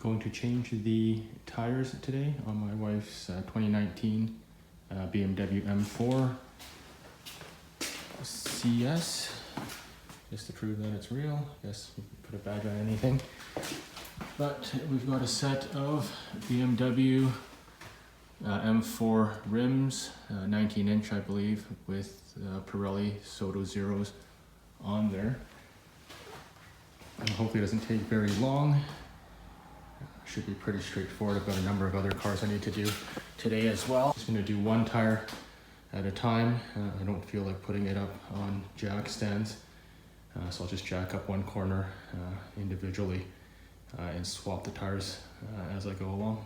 going to change the tires today on my wife's 2019 BMW M4 CS, just to prove that it's real. I guess we can put a badge on anything. But we've got a set of BMW M4 rims, 19-inch I believe, with Pirelli Soto Zeros on there. And hopefully it doesn't take very long. Should be pretty straightforward. I've got a number of other cars I need to do today as well. Just gonna do one tire at a time. I don't feel like putting it up on jack stands. So I'll just jack up one corner individually and swap the tires as I go along.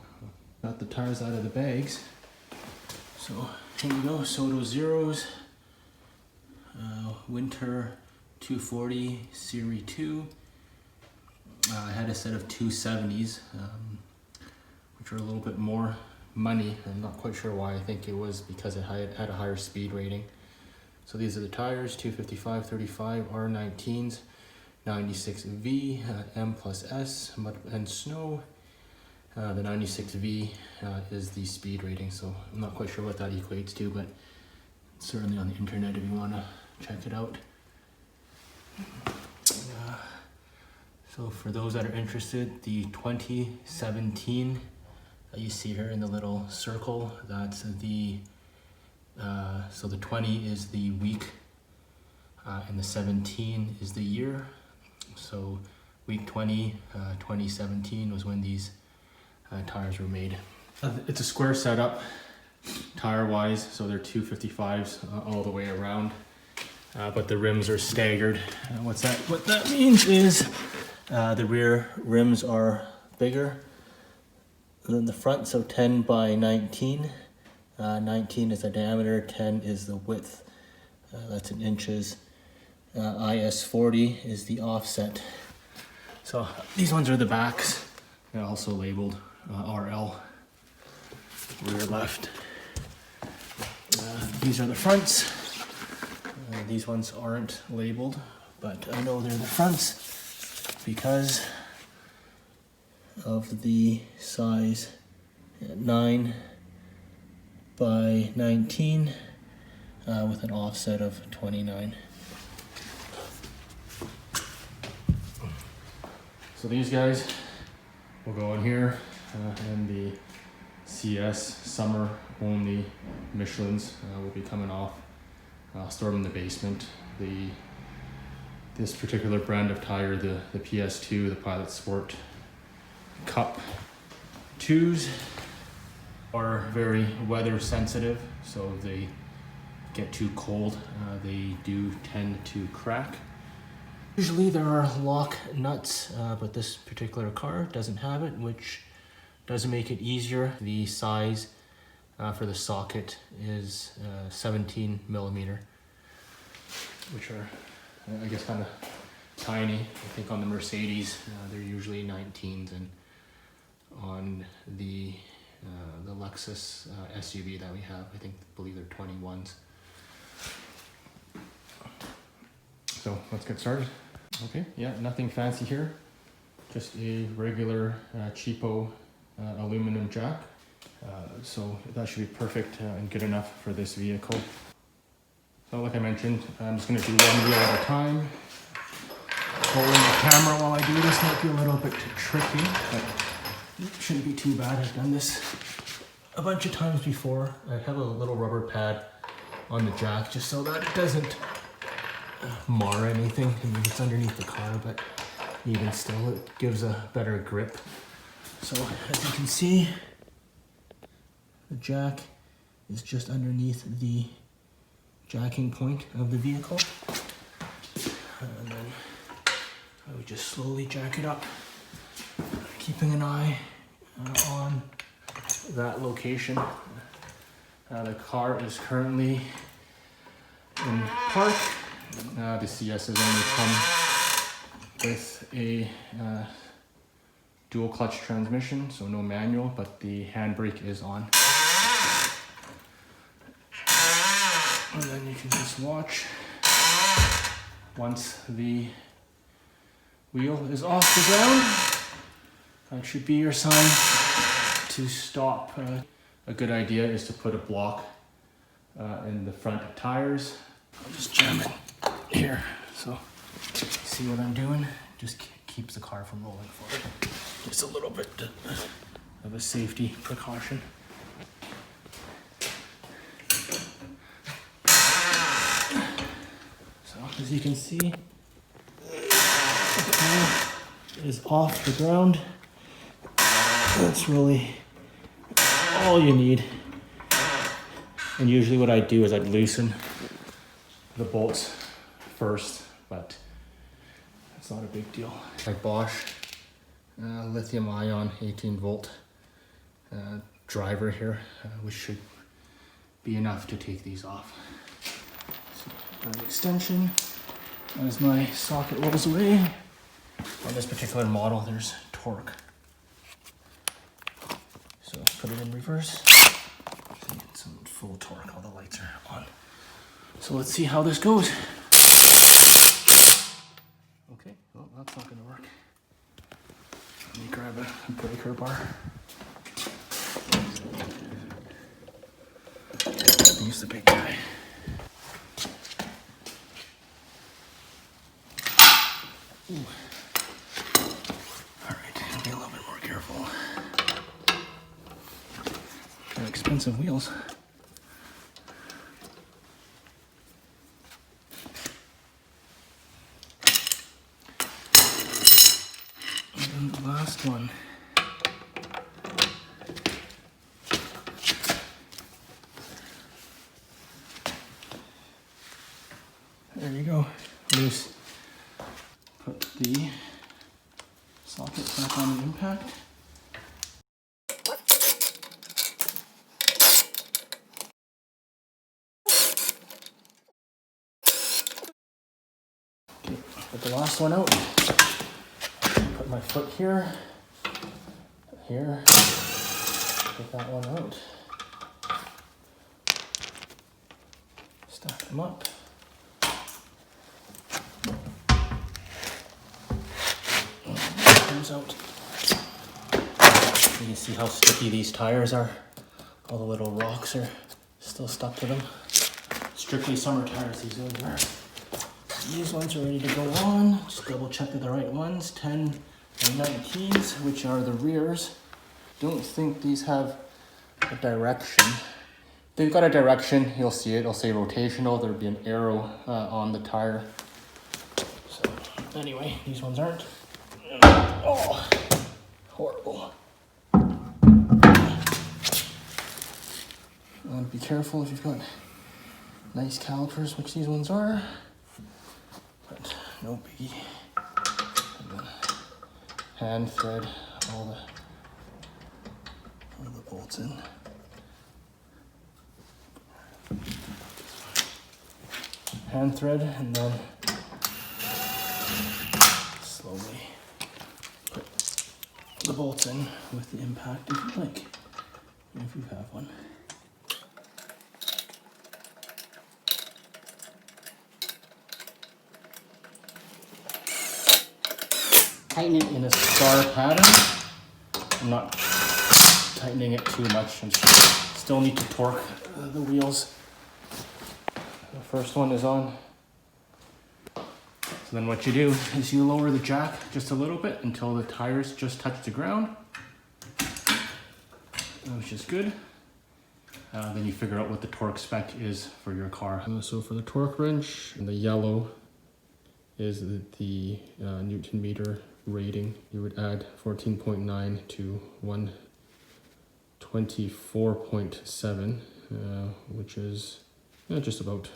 Got the tires out of the bags. So here we go, Soto Zeros, Winter 240 Series 2. I had a set of 270s, which are a little bit more money. I'm not quite sure why. I think it was because it had a higher speed rating. So these are the tires, 255/35 R19s, 96V, M plus S, mud and snow. The 96V is the speed rating, so I'm not quite sure what that equates to, but certainly on the internet if you want to check it out. So for those that are interested, the 2017 that you see here in the little circle, that's the, so the 20 is the week and the 17 is the year. So week 20, 2017 was when these tires were made. It's a square setup tire wise, so they're 255s all the way around, but the rims are staggered. What that means is the rear rims are bigger than the front, so 10 by 19. 19 is the diameter, 10 is the width. That's in inches. IS40 is the offset. So these ones are the backs. They're also labeled RL, rear left. These are the fronts. These ones aren't labeled, but I know they're the fronts because of the size 9 by 19 with an offset of 29. So these guys will go in here, and the CS summer only Michelins will be coming off. I'll store them in the basement. This particular brand of tire, the PS2, the Pilot Sport Cup 2s, are very weather sensitive, so if they get too cold, they do tend to crack. Usually there are lock nuts, but this particular car doesn't have it, which does make it easier. The size for the socket is 17 millimeter, which are, I guess, kind of tiny. I think on the Mercedes, they're usually 19s, and on the Lexus SUV that we have, I believe they're 21s. So let's get started. Okay, yeah, nothing fancy here. Just a regular cheapo aluminum jack. So that should be perfect and good enough for this vehicle. So like I mentioned, I'm just gonna do one wheel at a time. Holding the camera while I do this might be a little bit tricky, but it shouldn't be too bad. I've done this a bunch of times before. I have a little rubber pad on the jack just so that it doesn't mar anything. I mean, it's underneath the car, but even still, it gives a better grip. So as you can see, the jack is just underneath the jacking point of the vehicle. And then I would just slowly jack it up, keeping an eye on that location. The car is currently in park. The CS has only come with a dual clutch transmission, so no manual, but the handbrake is on. And then you can just watch once the wheel is off the ground. That should be your sign to stop. A good idea is to put a block in the front tires. I'll just jam it here. So see what I'm doing? Just keeps the car from rolling forward. Just a little bit of a safety precaution. So as you can see, the car is off the ground. That's really all you need. And usually what I do is I'd loosen the bolts first, but it's not a big deal. My Bosch lithium ion 18 volt driver here, which should be enough to take these off. So, an extension, as my socket rolls away. On this particular model, there's torque. So put it in reverse. Get some full torque, all the lights are on. So let's see how this goes. Okay, well that's not gonna work. Let me grab a breaker bar. Use the big guy. Ooh. All right, I'll be a little bit more careful. They're expensive wheels. And then the last one. There you go. Loose. Put the socket back on the impact. Okay, put the last one out. Put my foot here. Here. Put that one out. Stack them up. Out. You can see how sticky these tires are. All the little rocks are still stuck to them. Strictly summer tires, these ones are. These ones are ready to go on. Just double check they're the right ones. 10 and 19s, which are the rears. Don't think these have a direction. They've got a direction, you'll see it. It'll say rotational. There'll be an arrow on the tire. So anyway, these ones aren't. Oh, horrible. And be careful if you've got nice calipers, which these ones are, but no biggie. And then hand thread all the bolts in. Hand thread and then slowly put the bolts in with the impact if you like, if you have one. Tighten it in a star pattern. I'm not tightening it too much. I still need to torque the wheels. The first one is on. So then what you do is you lower the jack just a little bit until the tires just touch the ground, which is good. Then you figure out what the torque spec is for your car. So for the torque wrench, the yellow is the Newton meter rating. You would add 14.9 to 124.7, which is just about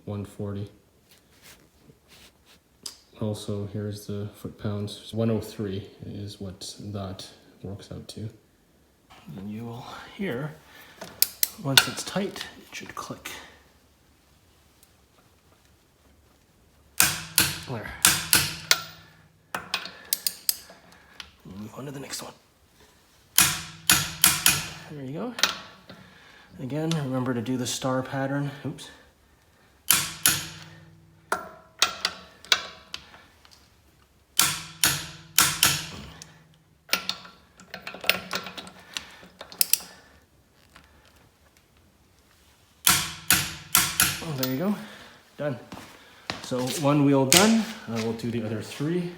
140. Also, here's the foot-pounds. 103 is what that works out to. And you will hear, once it's tight, it should click. There. We'll move on to the next one. There you go. Again, remember to do the star pattern. Oops. done. So one wheel done, we'll do the other 3.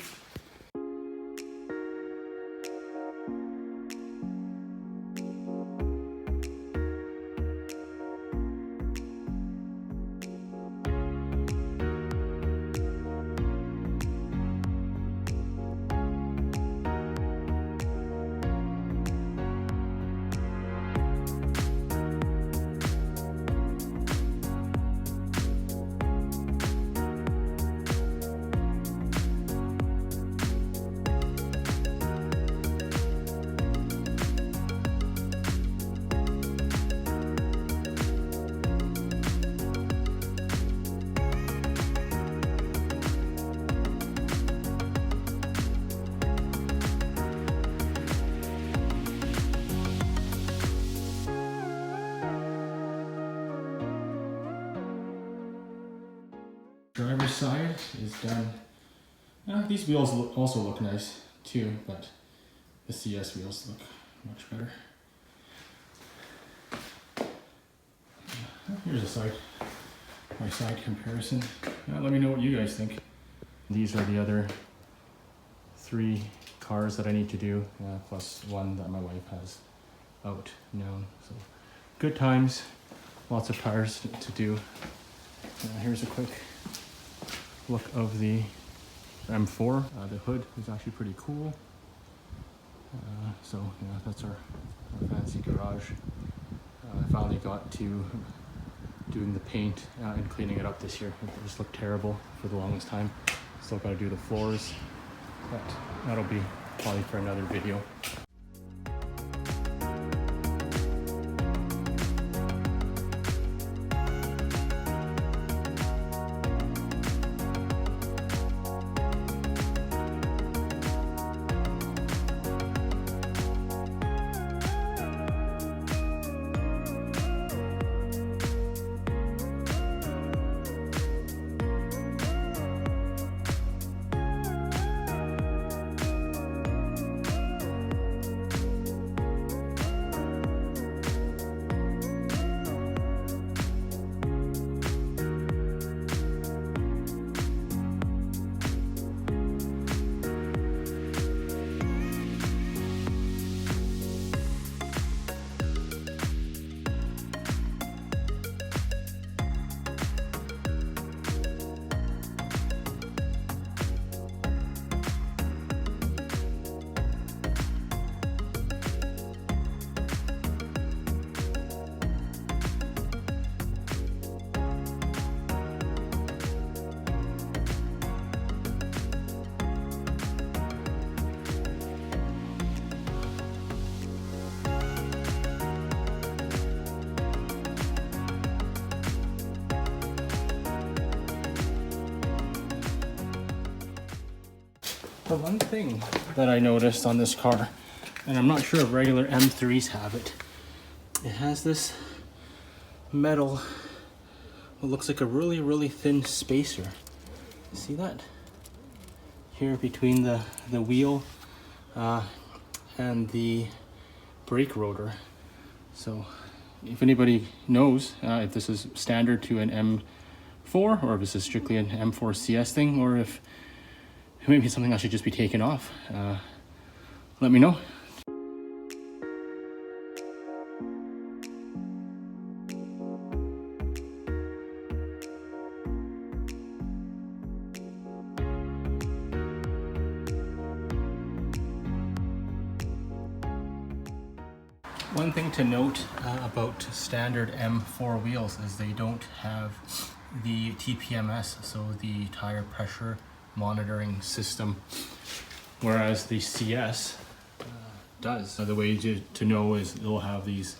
Driver's side is done. These wheels also look nice too, but the CS wheels look much better. Here's a side comparison. Let me know what you guys think. These are the other 3 cars that I need to do, plus one that my wife has out now. So good times, lots of cars to do. Here's a quick look of the M4. The hood is actually pretty cool. So yeah, that's our fancy garage. I finally got to doing the paint and cleaning it up this year. It just looked terrible for the longest time. Still got to do the floors, but that'll be probably for another video. The one thing that I noticed on this car, and I'm not sure if regular M3s have it, it has this metal, what looks like a really thin spacer. See that? Here between the wheel and the brake rotor. So if anybody knows if this is standard to an M4 or if this is strictly an M4 CS thing, or if maybe it's something I should just be taking off, let me know. One thing to note about standard M4 wheels is they don't have the TPMS, so the tire pressure monitoring system, whereas the CS does. The way to know is they'll have these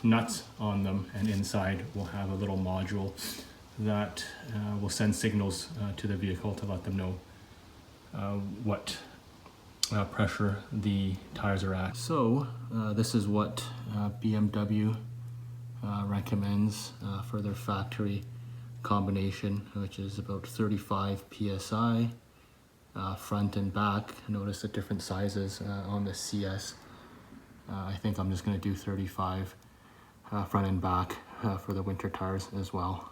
nuts on them, and inside will have a little module that will send signals to the vehicle to let them know what pressure the tires are at. So this is what BMW recommends for their factory combination, which is about 35 psi front and back. Notice the different sizes on the CS. I think I'm just going to do 35 front and back for the winter tires as well.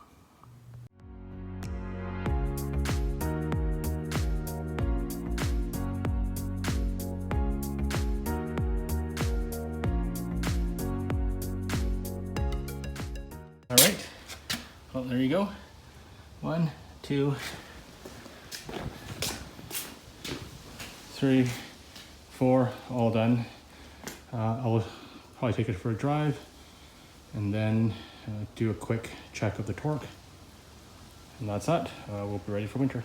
there you go. 1, 2, 3, 4, all done. I'll probably take it for a drive and then do a quick check of the torque. And that's that. We'll be ready for winter.